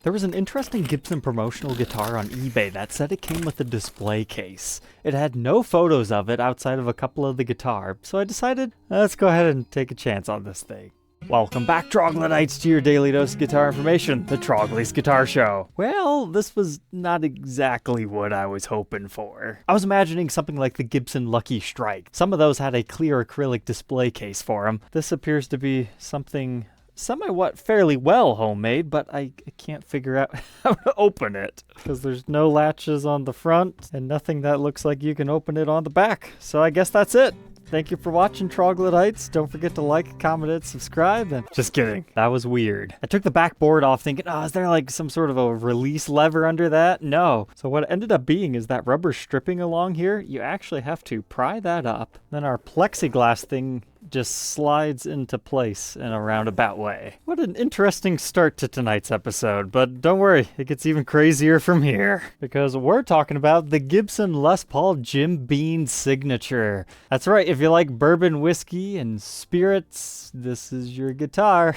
There was an interesting Gibson Promotional guitar on eBay that said it came with a display case. It had no photos of it outside of a couple of the guitar, so I decided, let's go ahead and take a chance on this thing. Welcome back, Troglodytes, to your daily dose of guitar information, the Trogly's Guitar Show. Well, this was not exactly what I was hoping for. I was imagining something like the Gibson Lucky Strike. Some of those had a clear acrylic display case for them. This appears to be something fairly well homemade, but I can't figure out how to open it because there's no latches on the front and nothing that looks like you can open it on the back. So I guess that's it. Thank you for watching, Troglodytes. Don't forget to like, comment, and subscribe. And just kidding. That was weird. I took the backboard off thinking, is there like some sort of a release lever under that? No. So what it ended up being is that rubber stripping along here, you actually have to pry that up. Then our plexiglass thing just slides into place in a roundabout way. What an interesting start to tonight's episode, but don't worry, it gets even crazier from here, because we're talking about the Gibson Les Paul Jim Beam Signature. That's right, if you like bourbon whiskey and spirits, this is your guitar.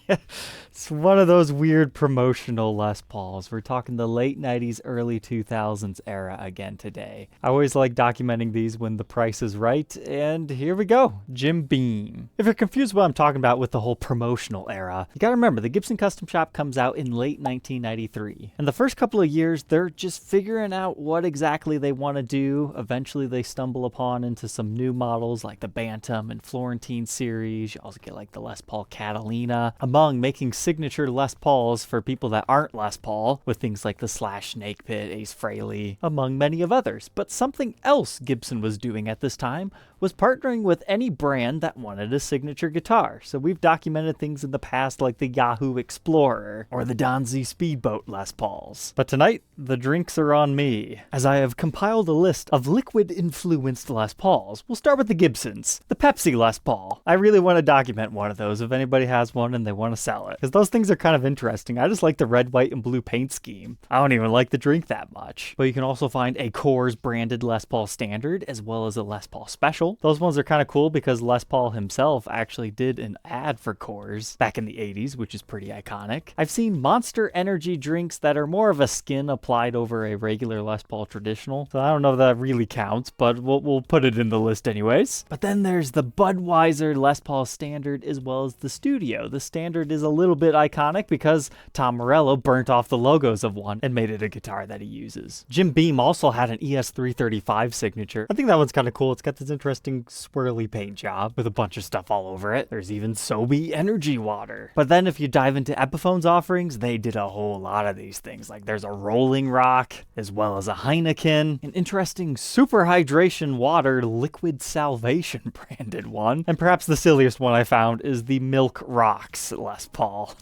It's one of those weird promotional Les Pauls. We're talking the late 90s, early 2000s era again today. I always like documenting these when the price is right, and here we go, Jim Beam. If you're confused what I'm talking about with the whole promotional era, you gotta remember the Gibson Custom Shop comes out in late 1993. And the first couple of years, they're just figuring out what exactly they want to do. Eventually they stumble upon into some new models like the Bantam and Florentine series. You also get like the Les Paul Catalina, among making signature Les Pauls for people that aren't Les Paul, with things like the Slash Snake Pit, Ace Frehley, among many of others. But something else Gibson was doing at this time was partnering with any brand that wanted a signature guitar. So we've documented things in the past like the Yahoo Explorer or the Donzi Speedboat Les Pauls. But tonight, the drinks are on me, as I have compiled a list of liquid-influenced Les Pauls. We'll start with the Gibsons. The Pepsi Les Paul. I really want to document one of those if anybody has one and they want to sell it, because those things are kind of interesting. I just like the red, white, and blue paint scheme. I don't even like the drink that much. But you can also find a Coors branded Les Paul Standard, as well as a Les Paul Special. Those ones are kind of cool because Les Paul himself actually did an ad for Coors back in the 80s, which is pretty iconic. I've seen Monster Energy drinks that are more of a skin applied over a regular Les Paul traditional, so I don't know if that really counts, but we'll put it in the list anyways. But then there's the Budweiser Les Paul Standard, as well as the Studio. The Standard is a little bit iconic because Tom Morello burnt off the logos of one and made it a guitar that he uses. Jim Beam also had an ES335 signature. I think that one's kind of cool. It's got this interesting swirly paint job with a bunch of stuff all over it. There's even Sobe Energy Water. But then if you dive into Epiphone's offerings, they did a whole lot of these things. Like there's a Rolling Rock, as well as a Heineken, an interesting Super Hydration Water Liquid Salvation branded one, and perhaps the silliest one I found is the Milk Rocks Les Paul.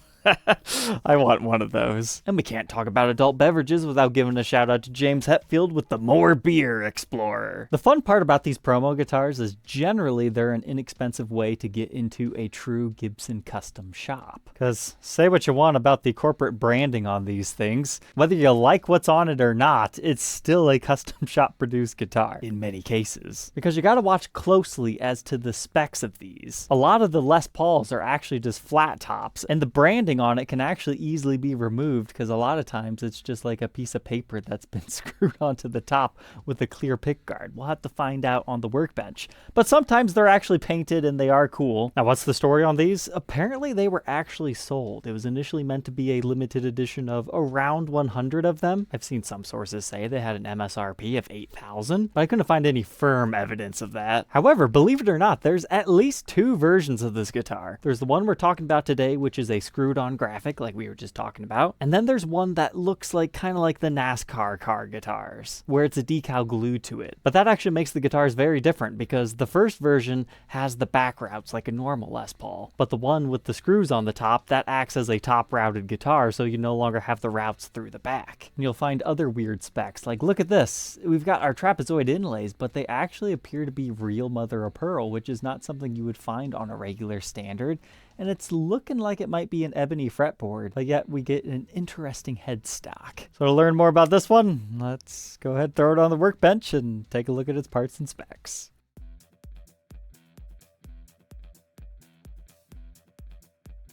I want one of those. And we can't talk about adult beverages without giving a shout out to James Hetfield with the More Beer Explorer. The fun part about these promo guitars is generally they're an inexpensive way to get into a true Gibson custom shop. Because say what you want about the corporate branding on these things, whether you like what's on it or not, it's still a custom shop produced guitar in many cases. Because you gotta watch closely as to the specs of these. A lot of the Les Pauls are actually just flat tops, and the branding on it can actually easily be removed because a lot of times it's just like a piece of paper that's been screwed onto the top with a clear pick guard. We'll have to find out on the workbench. But sometimes they're actually painted and they are cool. Now, what's the story on these? Apparently they were actually sold. It was initially meant to be a limited edition of around 100 of them. I've seen some sources say they had an MSRP of $8,000, but I couldn't find any firm evidence of that. However, believe it or not, there's at least two versions of this guitar. There's the one we're talking about today, which is a screwed on graphic like we were just talking about. And then there's one that looks like kind of like the NASCAR car guitars, where it's a decal glued to it. But that actually makes the guitars very different because the first version has the back routes like a normal Les Paul. But the one with the screws on the top, that acts as a top routed guitar, so you no longer have the routes through the back. And you'll find other weird specs, like look at this. We've got our trapezoid inlays, but they actually appear to be real mother of pearl, which is not something you would find on a regular standard. And it's looking like it might be an ebony fretboard, but yet we get an interesting headstock. So to learn more about this one, let's go ahead and throw it on the workbench and take a look at its parts and specs.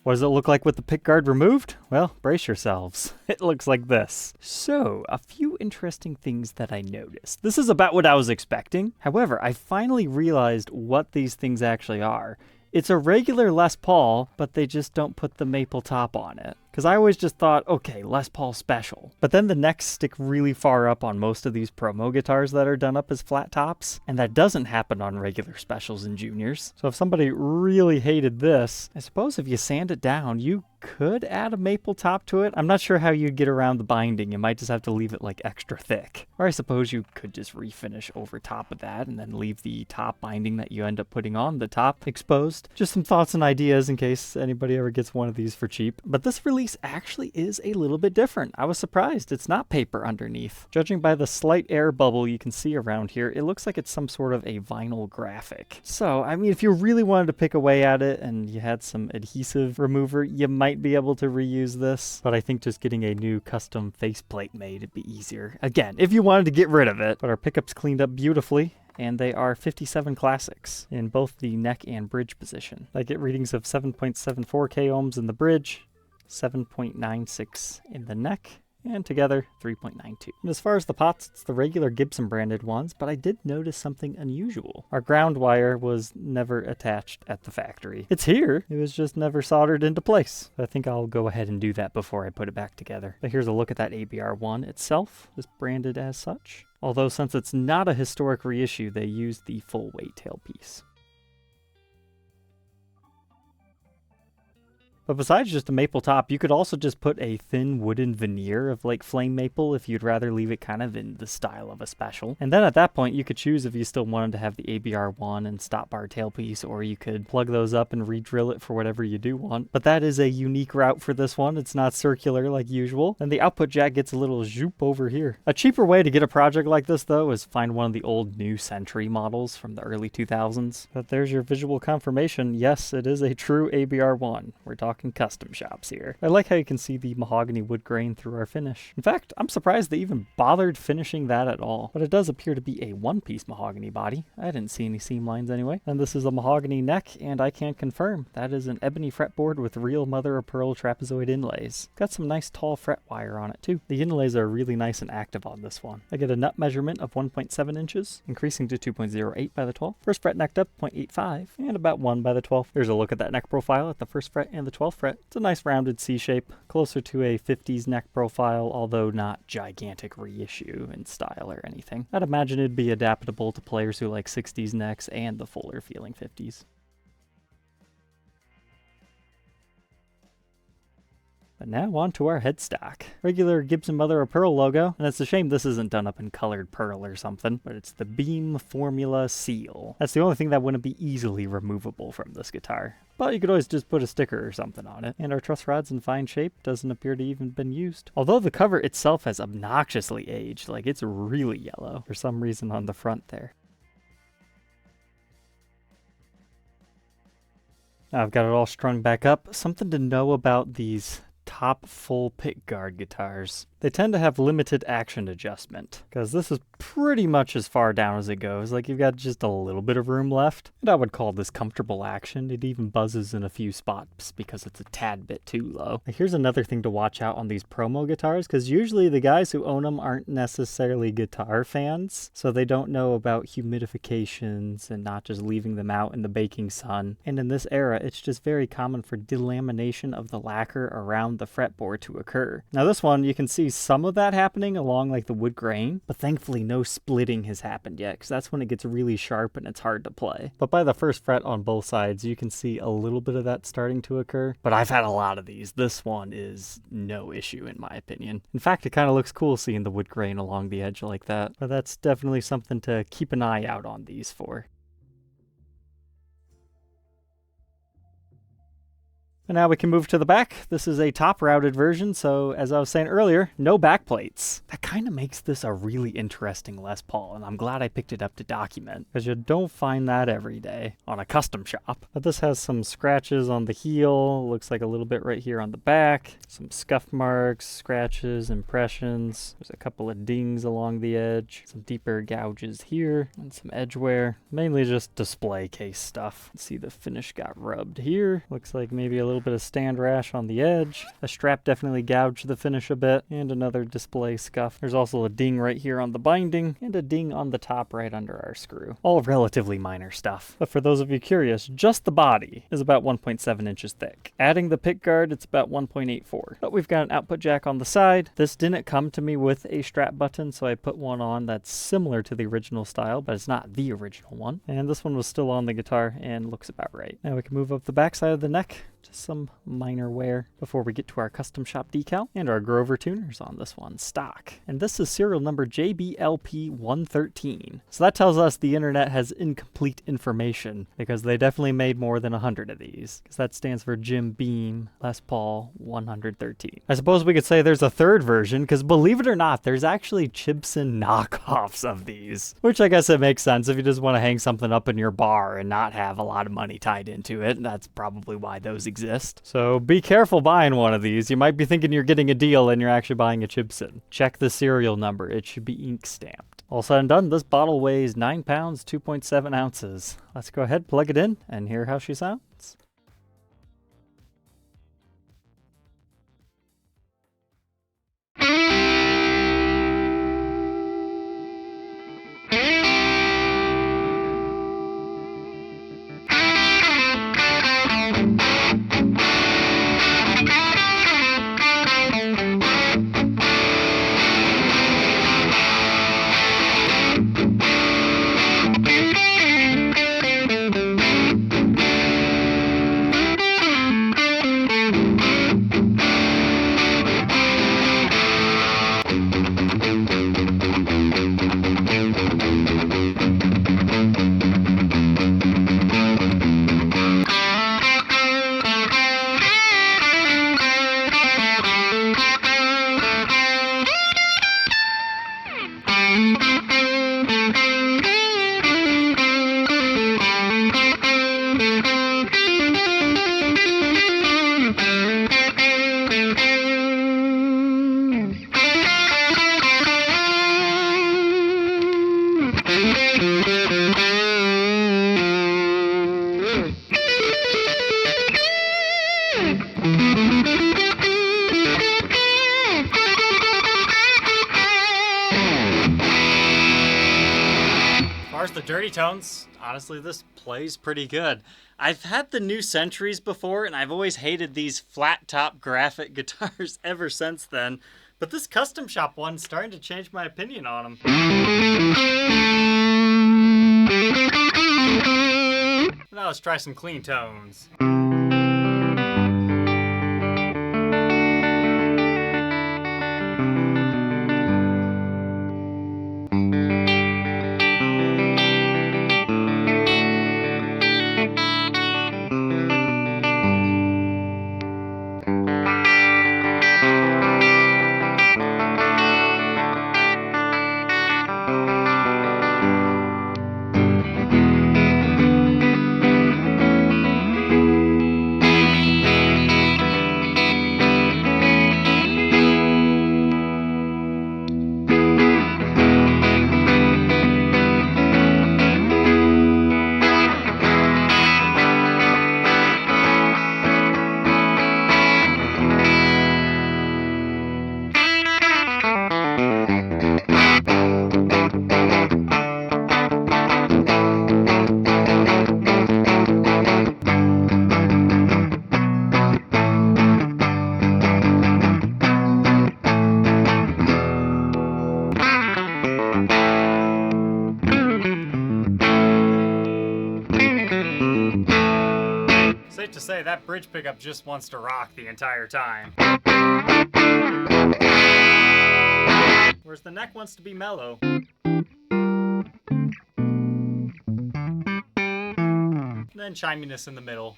What does it look like with the pickguard removed? Well, brace yourselves. It looks like this. So, a few interesting things that I noticed. This is about what I was expecting. However, I finally realized what these things actually are. It's a regular Les Paul, but they just don't put the maple top on it. Because I always just thought, okay, Les Paul special. But then the necks stick really far up on most of these promo guitars that are done up as flat tops, and that doesn't happen on regular specials and juniors. So if somebody really hated this, I suppose if you sand it down, you could add a maple top to it. I'm not sure how you'd get around the binding. You might just have to leave it like extra thick. Or I suppose you could just refinish over top of that and then leave the top binding that you end up putting on the top exposed. Just some thoughts and ideas in case anybody ever gets one of these for cheap. But this release actually is a little bit different. I was surprised. It's not paper underneath. Judging by the slight air bubble you can see around here, it looks like it's some sort of a vinyl graphic. So, I mean, if you really wanted to pick away at it and you had some adhesive remover, you might be able to reuse this. But I think just getting a new custom faceplate made would be easier. Again, if you wanted to get rid of it. But our pickup's cleaned up beautifully. And they are 57 classics in both the neck and bridge position. I get readings of 7.74 k ohms in the bridge, 7.96 in the neck, and together 3.92. And as far as the pots, it's the regular Gibson branded ones, but I did notice something unusual. Our ground wire was never attached at the factory. It's here, it was just never soldered into place. I think I'll go ahead and do that before I put it back together. But here's a look at that ABR1 itself, is branded as such. Although since it's not a historic reissue, they used the full weight tailpiece. But besides just a maple top, you could also just put a thin wooden veneer of like flame maple if you'd rather leave it kind of in the style of a special. And then at that point, you could choose if you still wanted to have the ABR1 and stop bar tailpiece, or you could plug those up and re-drill it for whatever you do want. But that is a unique route for this one. It's not circular like usual. And the output jack gets a little zoop over here. A cheaper way to get a project like this though is find one of the old New Century models from the early 2000s. But there's your visual confirmation. Yes, it is a true ABR1. We're talking custom shops here. I like how you can see the mahogany wood grain through our finish. In fact, I'm surprised they even bothered finishing that at all. But it does appear to be a one-piece mahogany body. I didn't see any seam lines anyway. And this is a mahogany neck, and I can confirm that is an ebony fretboard with real mother-of-pearl trapezoid inlays. Got some nice tall fret wire on it too. The inlays are really nice and active on this one. I get a nut measurement of 1.7 inches, increasing to 2.08 by the 12. First fret necked up, 0.85, and about 1 by the 12. Here's a look at that neck profile at the first fret and the 12th fret. It's a nice rounded C shape, closer to a 50s neck profile, although not gigantic reissue in style or anything. I'd imagine it'd be adaptable to players who like 60s necks and the fuller feeling 50s. But now on to our headstock. Regular Gibson Mother of Pearl logo, and it's a shame this isn't done up in colored pearl or something, but it's the Beam Formula seal. That's the only thing that wouldn't be easily removable from this guitar. But you could always just put a sticker or something on it. And our truss rod's in fine shape, doesn't appear to even been used. Although the cover itself has obnoxiously aged, like it's really yellow for some reason on the front there. Now I've got it all strung back up. Something to know about these top full pickguard guitars. They tend to have limited action adjustment, because this is pretty much as far down as it goes. Like, you've got just a little bit of room left. And I would call this comfortable action. It even buzzes in a few spots because it's a tad bit too low. Now, here's another thing to watch out on these promo guitars, because usually the guys who own them aren't necessarily guitar fans, so they don't know about humidifications and not just leaving them out in the baking sun. And in this era, it's just very common for delamination of the lacquer around the fretboard to occur. Now this one, you can see some of that happening along like the wood grain, but thankfully no splitting has happened yet, because that's when it gets really sharp and it's hard to play. But by the first fret on both sides, you can see a little bit of that starting to occur. But I've had a lot of these. This one is no issue in my opinion. In fact, it kind of looks cool seeing the wood grain along the edge like that. But that's definitely something to keep an eye out on these for. And now we can move to the back. This is a top routed version, so as I was saying earlier, no back plates. That kind of makes this a really interesting Les Paul, and I'm glad I picked it up to document, because you don't find that every day on a custom shop. But this has some scratches on the heel, looks like a little bit right here on the back, some scuff marks, scratches, impressions. There's a couple of dings along the edge, some deeper gouges here, and some edge wear. Mainly just display case stuff. See the finish got rubbed here. Looks like maybe a little little bit of stand rash on the edge. The strap definitely gouged the finish a bit, and another display scuff. There's also a ding right here on the binding, and a ding on the top right under our screw. All relatively minor stuff. But for those of you curious, just the body is about 1.7 inches thick. Adding the pick guard, it's about 1.84. But we've got an output jack on the side. This didn't come to me with a strap button, so I put one on that's similar to the original style, but it's not the original one. And this one was still on the guitar and looks about right. Now we can move up the back side of the neck. Just some minor wear before we get to our custom shop decal and our Grover tuners on this one, stock. And this is serial number JBLP113. So that tells us the internet has incomplete information because they definitely made more than 100 of these, because that stands for Jim Beam Les Paul 113. I suppose we could say there's a third version, because believe it or not, there's actually Gibson knockoffs of these, which I guess it makes sense if you just want to hang something up in your bar and not have a lot of money tied into it. That's probably why those exist. So be careful buying one of these. You might be thinking you're getting a deal and you're actually buying a Gibson. Check the serial number. It should be ink stamped. All said and done, this bottle weighs 9 pounds, 2.7 ounces. Let's go ahead, plug it in, and hear how she sounds. The dirty tones, honestly, this plays pretty good. I've had the new Centuries before, and I've always hated these flat top graphic guitars ever since then, but this custom shop one's starting to change my opinion on them. Now let's try some clean tones. Safe to say that bridge pickup just wants to rock the entire time. Whereas the neck wants to be mellow. And then chiminess in the middle.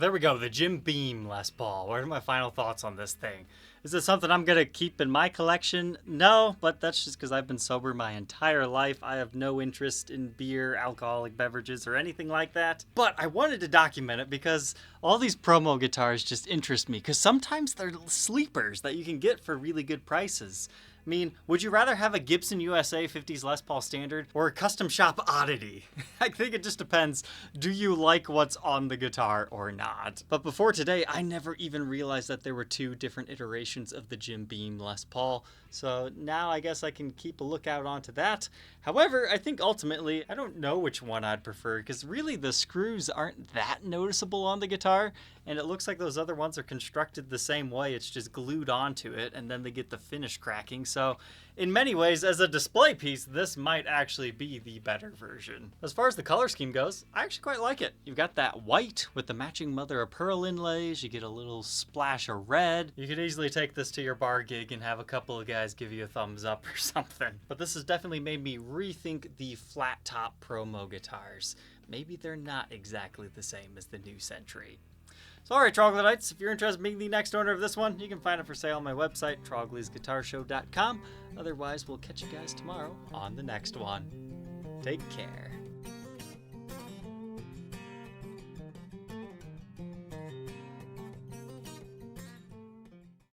there we go, the Jim Beam Les Paul. What are my final thoughts on this thing? Is it something I'm gonna keep in my collection? No, but that's just because I've been sober my entire life. I have no interest in beer, alcoholic beverages, or anything like that. But I wanted to document it because all these promo guitars just interest me, because sometimes they're sleepers that you can get for really good prices. I mean, would you rather have a Gibson USA 50s Les Paul Standard or a custom shop oddity? I think it just depends. Do you like what's on the guitar or not? But before today, I never even realized that there were two different iterations of the Jim Beam Les Paul. So now I guess I can keep a lookout onto that. However, I think ultimately, I don't know which one I'd prefer, because really the screws aren't that noticeable on the guitar, and it looks like those other ones are constructed the same way. It's just glued onto it, and then they get the finish cracking. So in many ways, as a display piece, this might actually be the better version. As far as the color scheme goes, I actually quite like it. You've got that white with the matching mother of pearl inlays. You get a little splash of red. You could easily take this to your bar gig and have a couple of guys give you a thumbs up or something. But this has definitely made me rethink the flat top promo guitars. Maybe they're not exactly the same as the new Century. So alright, Troglodytes, if you're interested in being the next owner of this one, you can find it for sale on my website, troglysguitarshow.com. Otherwise, we'll catch you guys tomorrow on the next one. Take care.